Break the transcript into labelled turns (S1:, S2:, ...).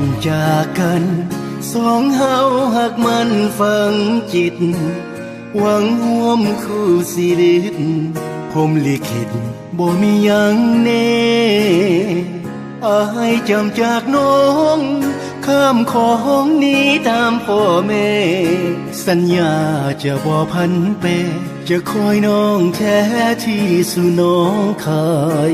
S1: อนจากกันสองเฮาหักมันฝังจิตหวังร่วมคู่ชีวิตพรหมลิขิตบ่มีหยังแน่อายจำจากน้องข้ามของหนี้ตามพ่อแม่สัญญาจะบ่พันแปรจะคอยน้องแท้ที่สู่น้องคาย